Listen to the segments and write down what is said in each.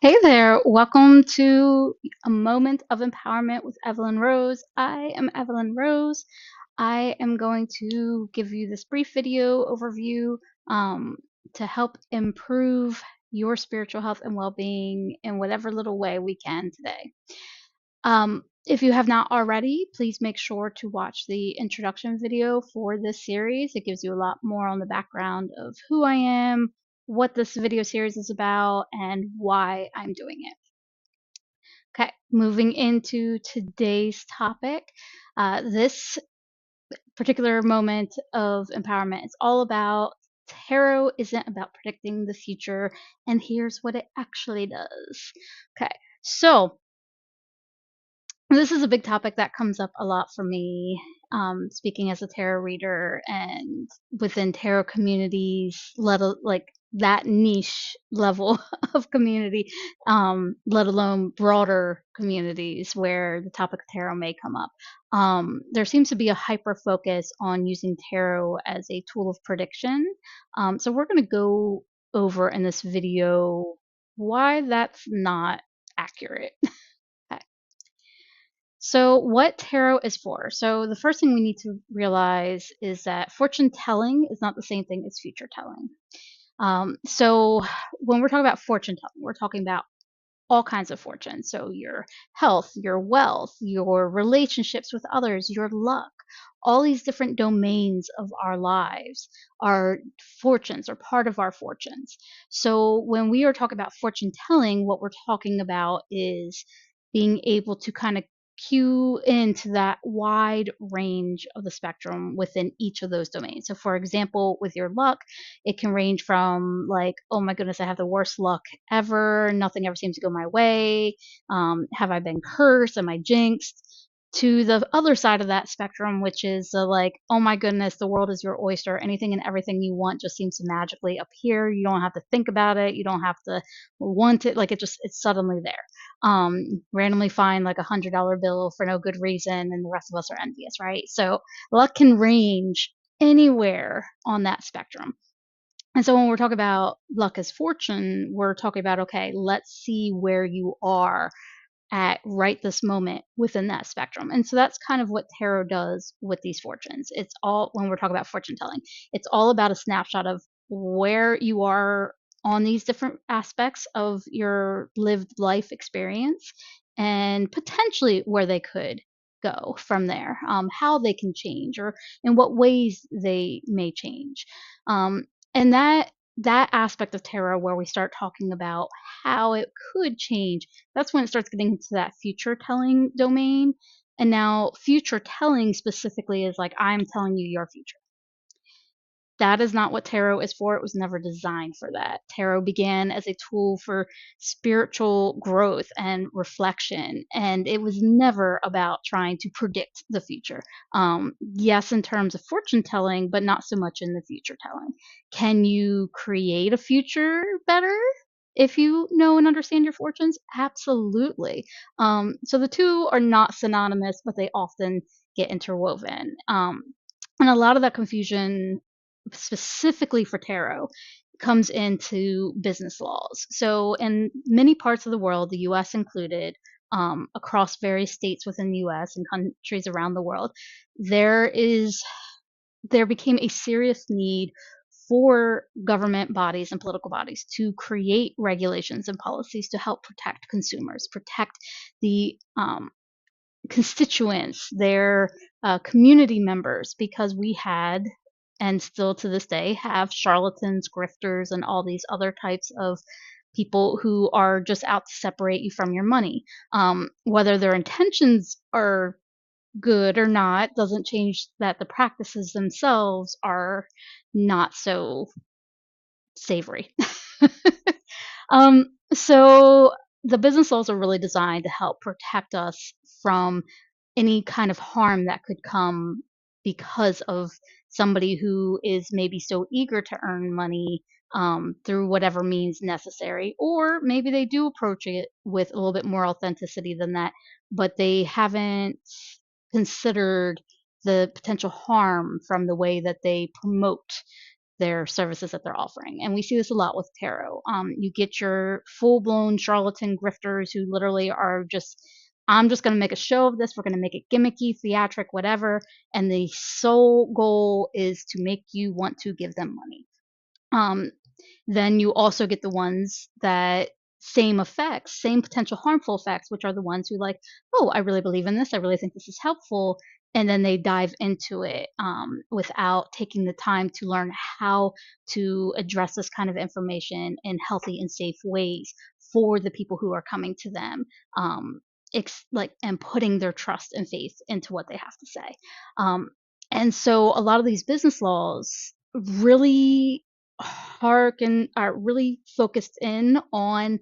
Hey there, welcome to a moment of empowerment with Evylyn Rose. I am Evylyn Rose. I am going to give you this brief video overview um, to help improve your spiritual health and well being in whatever little way we can today. If you have not already, please make sure to watch the introduction video for this series. It gives you a lot more on the background of who I am, what this video series is about, and why I'm doing it. Okay, moving into today's topic. This particular moment of empowerment is all about tarot isn't about predicting the future, and here's what it actually does. Okay, so this is a big topic that comes up a lot for me, speaking as a tarot reader and within tarot communities, like that niche level of community, let alone broader communities where the topic of tarot may come up. There seems to be a hyper focus on using tarot as a tool of prediction. So we're going to go over in this video why that's not accurate. So, what tarot is for? So, the first thing we need to realize is that fortune telling is not the same thing as future telling. So, when we're talking about fortune telling, we're talking about all kinds of fortune. So, your health, your wealth, your relationships with others, your luck, all these different domains of our lives are fortunes or part of our fortunes. So, when we are talking about fortune telling, what we're talking about is being able to kind of cue into that wide range of the spectrum within each of those domains. So, for example, with your luck, it can range from like, oh my goodness, I have the worst luck ever. Nothing ever seems to go my way. Have I been cursed? Am I jinxed? To the other side of that spectrum, which is like, oh my goodness, the world is your oyster. Anything and everything you want just seems to magically appear. You don't have to think about it. You don't have to want it. Like it's suddenly there. Randomly find like $100 bill for no good reason, and the rest of us are envious, right? So luck can range anywhere on that spectrum. And so when we're talking about luck as fortune, we're talking about, okay, let's see where you are at right this moment within that spectrum. And so that's kind of what tarot does with these fortunes. It's all, when we're talking about fortune telling, it's all about a snapshot of where you are on these different aspects of your lived life experience and potentially where they could go from there, how they can change or in what ways they may change. And that aspect of tarot where we start talking about how it could change, that's when it starts getting into that future telling domain. And now future telling specifically is like, I'm telling you your future. That is not what tarot is for. It was never designed for that. Tarot began as a tool for spiritual growth and reflection, and it was never about trying to predict the future. Yes, in terms of fortune telling, but not so much in the future telling. Can you create a future better if you know and understand your fortunes? Absolutely. So the two are not synonymous, but they often get interwoven. And a lot of that confusion specifically for tarot comes into business laws. So, in many parts of the world, the US included, across various states within the US and countries around the world, there became a serious need for government bodies and political bodies to create regulations and policies to help protect consumers, protect the constituents, their community members, because we had and still to this day have charlatans, grifters, and all these other types of people who are just out to separate you from your money. Whether their intentions are good or not doesn't change that the practices themselves are not so savory. So the business laws are really designed to help protect us from any kind of harm that could come because of somebody who is maybe so eager to earn money through whatever means necessary, or maybe they do approach it with a little bit more authenticity than that, but they haven't considered the potential harm from the way that they promote their services that they're offering. And we see this a lot with tarot. You get your full-blown charlatan grifters who literally are just, I'm just going to make a show of this. We're going to make it gimmicky, theatric, whatever. And the sole goal is to make you want to give them money. Then you also get the ones that same effects, same potential harmful effects, which are the ones who like, oh, I really believe in this. I really think this is helpful. And then they dive into it without taking the time to learn how to address this kind of information in healthy and safe ways for the people who are coming to them, and putting their trust and faith into what they have to say. And so a lot of these business laws really are really focused in on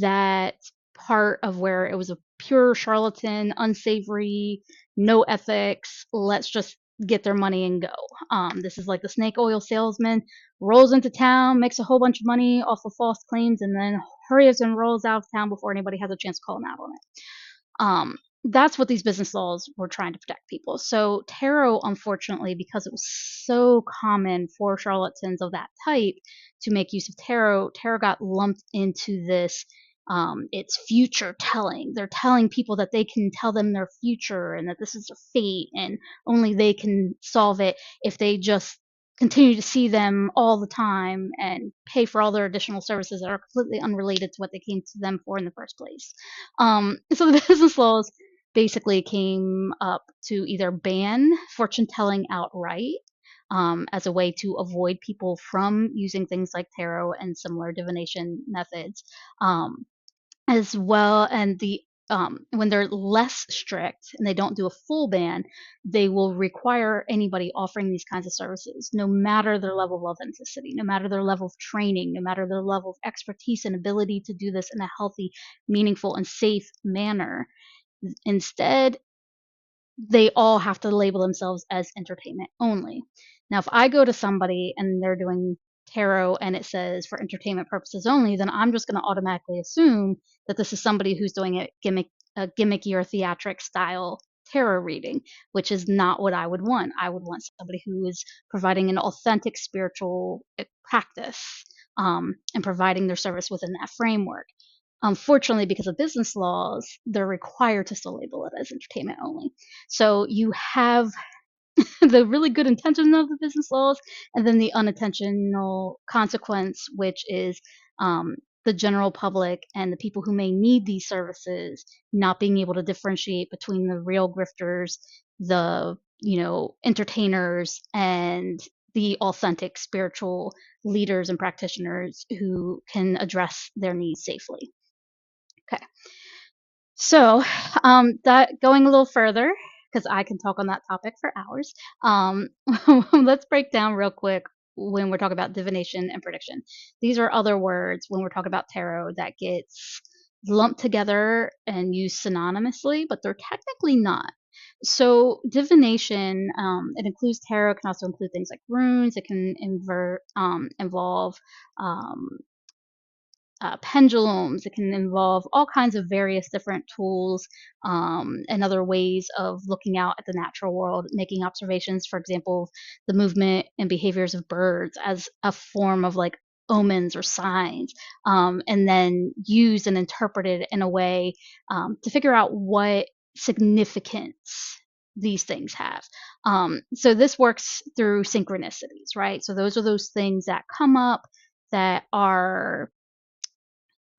that part of where it was a pure charlatan, unsavory, no ethics. Let's just get their money and go. This is like the snake oil salesman rolls into town, makes a whole bunch of money off of false claims, and then hurries and rolls out of town before anybody has a chance to call him out on it. That's what these business laws were trying to protect people. So tarot, unfortunately, because it was so common for charlatans of that type to make use of tarot got lumped into this. It's future telling. They're telling people that they can tell them their future and that this is their fate and only they can solve it if they just continue to see them all the time and pay for all their additional services that are completely unrelated to what they came to them for in the first place. So the business laws basically came up to either ban fortune telling outright as a way to avoid people from using things like tarot and similar divination methods, as well. And when they're less strict and they don't do a full ban, they will require anybody offering these kinds of services, no matter their level of authenticity, no matter their level of training, no matter their level of expertise and ability to do this in a healthy, meaningful, and safe manner. Instead, they all have to label themselves as entertainment only. Now, if I go to somebody and they're doing tarot and it says for entertainment purposes only, then I'm just going to automatically assume that this is somebody who's doing a gimmicky or theatric style tarot reading, which is not what I would want. I would want somebody who is providing an authentic spiritual practice, and providing their service within that framework. Unfortunately, because of business laws, they're required to still label it as entertainment only. So you have the really good intention of the business laws, and then the unintentional consequence, which is the general public and the people who may need these services not being able to differentiate between the real grifters, the entertainers, and the authentic spiritual leaders and practitioners who can address their needs safely. Okay. So, that going a little further, because I can talk on that topic for hours. Let's break down real quick when we're talking about divination and prediction. These are other words when we're talking about tarot that gets lumped together and used synonymously, but they're technically not. So divination, it includes tarot. It can also include things like runes. It can involve pendulums. It can involve all kinds of various different tools, and other ways of looking out at the natural world, making observations, for example, the movement and behaviors of birds as a form of like omens or signs, and then used and interpreted in a way to figure out what significance these things have. So this works through synchronicities, right? So those are those things that come up that are,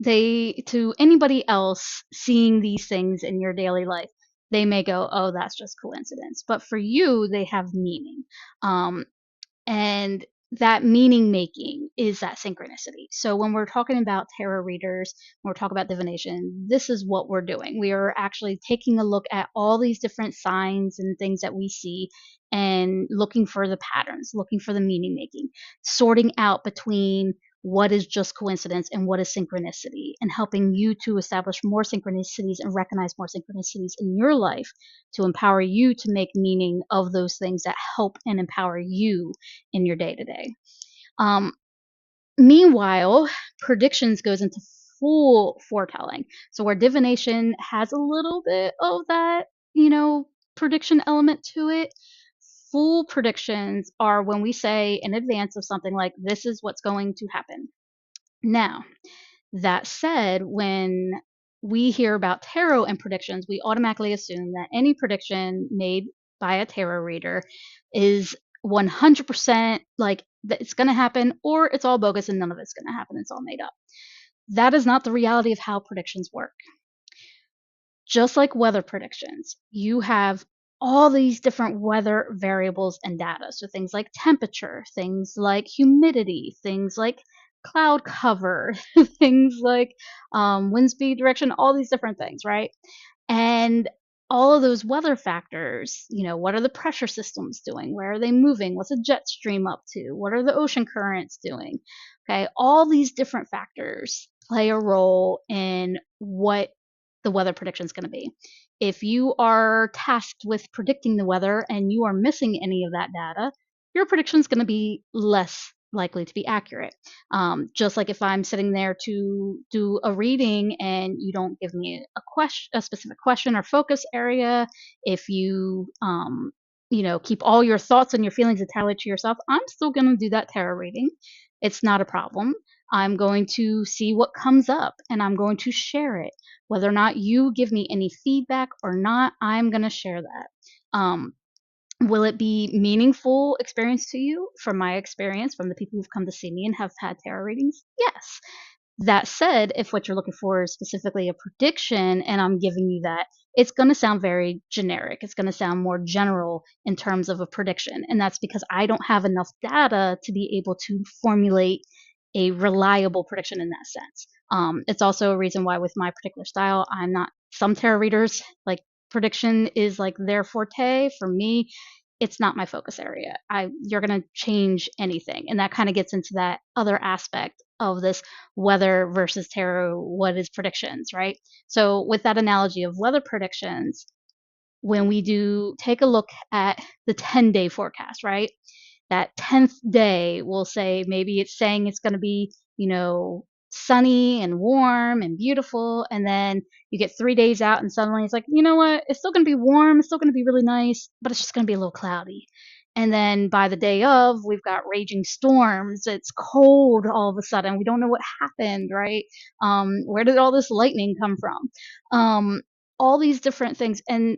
to anybody else seeing these things in your daily life, they may go, oh, that's just coincidence. But for you, they have meaning. And that meaning making is that synchronicity. So when we're talking about tarot readers, when we're talking about divination, this is what we're doing. We are actually taking a look at all these different signs and things that we see and looking for the patterns, looking for the meaning making, sorting out between what is just coincidence and what is synchronicity, and helping you to establish more synchronicities and recognize more synchronicities in your life to empower you to make meaning of those things that help and empower you in your day to day. Meanwhile, predictions goes into full foretelling. So where divination has a little bit of that, prediction element to it, full predictions are when we say in advance of something like, this is what's going to happen. Now, that said, when we hear about tarot and predictions, we automatically assume that any prediction made by a tarot reader is 100% like that it's going to happen, or it's all bogus and none of it's going to happen. It's all made up. That is not the reality of how predictions work. Just like weather predictions, you have all these different weather variables and data. So things like temperature, things like humidity, things like cloud cover, things like wind speed, direction, all these different things, right? And all of those weather factors, what are the pressure systems doing? Where are they moving? What's a jet stream up to? What are the ocean currents doing? Okay, all these different factors play a role in what the weather prediction is going to be. If you are tasked with predicting the weather and you are missing any of that data, your prediction is going to be less likely to be accurate. Just like if I'm sitting there to do a reading and you don't give me a specific question or focus area, if you keep all your thoughts and your feelings entirely to yourself, I'm still going to do that tarot reading. It's not a problem. I'm going to see what comes up and I'm going to share it. Whether or not you give me any feedback or not, I'm going to share that. Will it be meaningful experience to you? From my experience, from the people who've come to see me and have had tarot readings, yes. That said, if what you're looking for is specifically a prediction and I'm giving you that, it's going to sound very generic. It's going to sound more general in terms of a prediction. And that's because I don't have enough data to be able to formulate a reliable prediction in that sense. It's also a reason why with my particular style, I'm not, some tarot readers, like prediction is like their forte. For me, it's not my focus area. You're going to change anything. And that kind of gets into that other aspect of this weather versus tarot. What is predictions, right? So with that analogy of weather predictions, when we do take a look at the 10-day forecast, right? That 10th day will say, maybe it's saying it's going to be, sunny and warm and beautiful. And then you get 3 days out and suddenly it's like, you know what? It's still going to be warm. It's still going to be really nice, but it's just going to be a little cloudy. And then by the day of, we've got raging storms. It's cold all of a sudden. We don't know what happened, right? Where did all this lightning come from? All these different things. And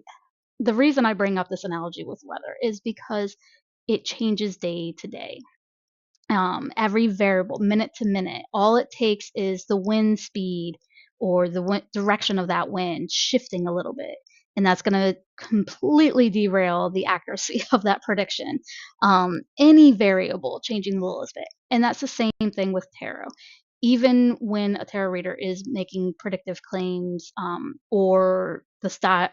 the reason I bring up this analogy with weather is because it changes day to day. Every variable, minute to minute, all it takes is the wind speed or the direction of that wind shifting a little bit. And that's going to completely derail the accuracy of that prediction. Any variable changing the littlest bit. And that's the same thing with tarot. Even when a tarot reader is making predictive claims, or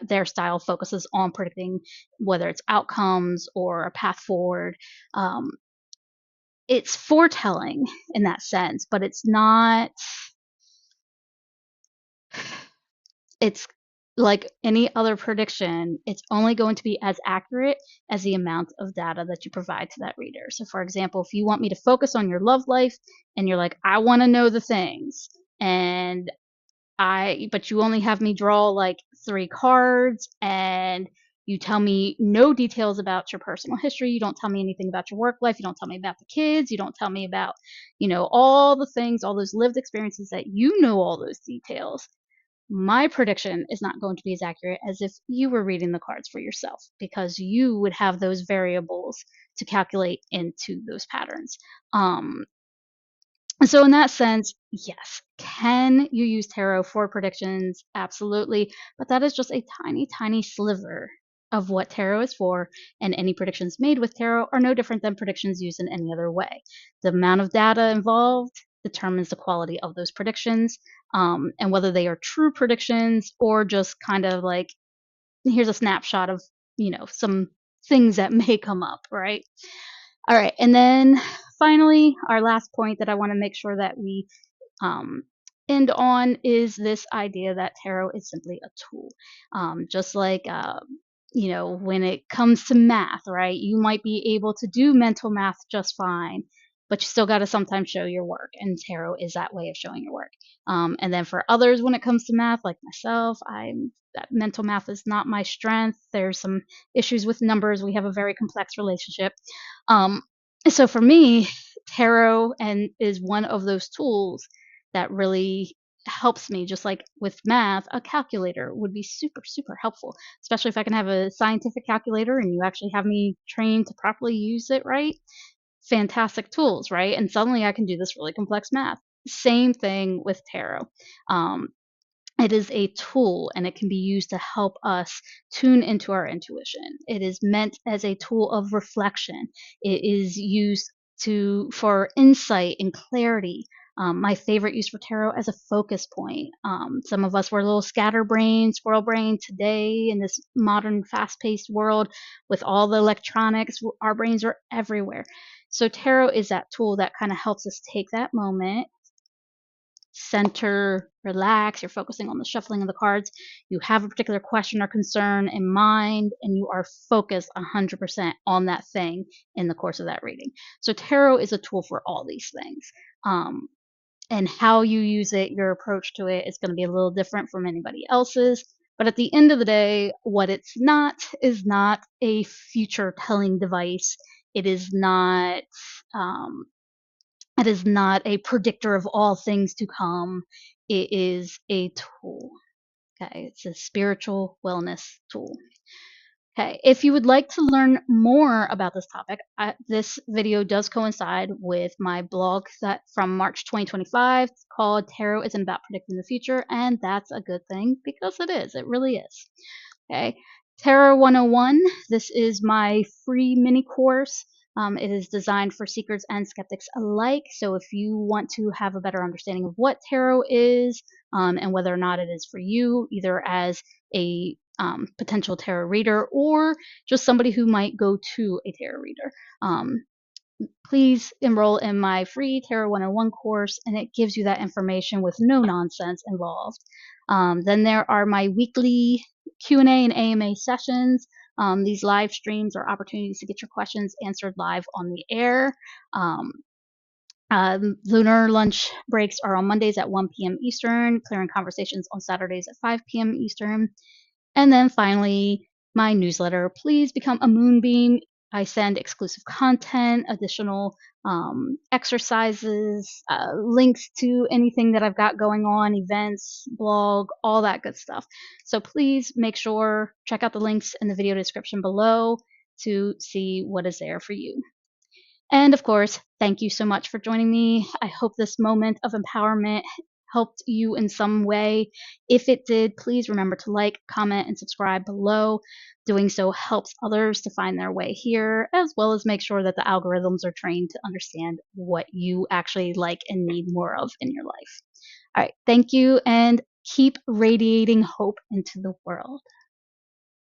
their style focuses on predicting whether it's outcomes or a path forward, it's foretelling in that sense, but it's not, it's like any other prediction, it's only going to be as accurate as the amount of data that you provide to that reader. So for example, if you want me to focus on your love life and you're like, I want to know the things, and but you only have me draw like 3 cards and you tell me no details about your personal history. You don't tell me anything about your work life. You don't tell me about the kids. You don't tell me about, all the things, all those lived experiences that all those details. My prediction is not going to be as accurate as if you were reading the cards for yourself, because you would have those variables to calculate into those patterns. So in that sense, yes. Can you use tarot for predictions? Absolutely. But that is just a tiny, tiny sliver of what tarot is for, and any predictions made with tarot are no different than predictions used in any other way. The amount of data involved determines the quality of those predictions, and whether they are true predictions or just kind of like, here's a snapshot of, some things that may come up, right? All right, and then finally, our last point that I want to make sure that we end on is this idea that tarot is simply a tool. Just like, when it comes to math, right? You might be able to do mental math just fine. but you still got to sometimes show your work, and tarot is that way of showing your work. And then for others, when it comes to math, like myself, that mental math is not my strength. There's some issues with numbers. We have a very complex relationship. Um, so for me, tarot and is one of those tools that really helps me. Just like with math, a calculator would be super, super helpful, especially if I can have a scientific calculator and you actually have me trained to properly use it right. Fantastic tools, right? And suddenly I can do this really complex math. Same thing with tarot. Um, it is a tool and it can be used to help us tune into our intuition. It is meant as a tool of reflection. It is used for insight and clarity. My favorite use for tarot as a focus point. Some of us were a little scatterbrained, squirrel brain today in this modern, fast paced world with all the electronics. Our brains are everywhere. So, tarot is that tool that kind of helps us take that moment, center, relax. You're focusing on the shuffling of the cards. You have a particular question or concern in mind, and you are focused 100% on that thing in the course of that reading. So, tarot is a tool for all these things. And how you use it, your approach to it is going to be a little different from anybody else's. But at the end of the day, what it's not is not a future telling device. It is not. It is not a predictor of all things to come. It is a tool. Okay, it's a spiritual wellness tool. Okay, if you would like to learn more about this topic, this video does coincide with my blog that from March 2025 called Tarot Isn't About Predicting the Future, and that's a good thing because it is. It really is. Okay, Tarot 101. This is my free mini course. It is designed for seekers and skeptics alike. So if you want to have a better understanding of what tarot is and whether or not it is for you, either as a potential tarot reader or just somebody who might go to a tarot reader, please enroll in my free Tarot 101 course, and it gives you that information with no nonsense involved. Then there are my weekly Q&A and AMA sessions. These live streams are opportunities to get your questions answered live on the air. Lunar lunch breaks are on Mondays at 1 p.m. Eastern, clearing conversations on Saturdays at 5 p.m. Eastern. And then finally, my newsletter. Please become a moonbeam. I send exclusive content, additional exercises, links to anything that I've got going on, events, blog, all that good stuff. So please make sure, check out the links in the video description below to see what is there for you. And of course, thank you so much for joining me. I hope this moment of empowerment helped you in some way. If it did, please remember to like, comment, and subscribe below. Doing so helps others to find their way here, as well as make sure that the algorithms are trained to understand what you actually like and need more of in your life. All right, thank you, and keep radiating hope into the world.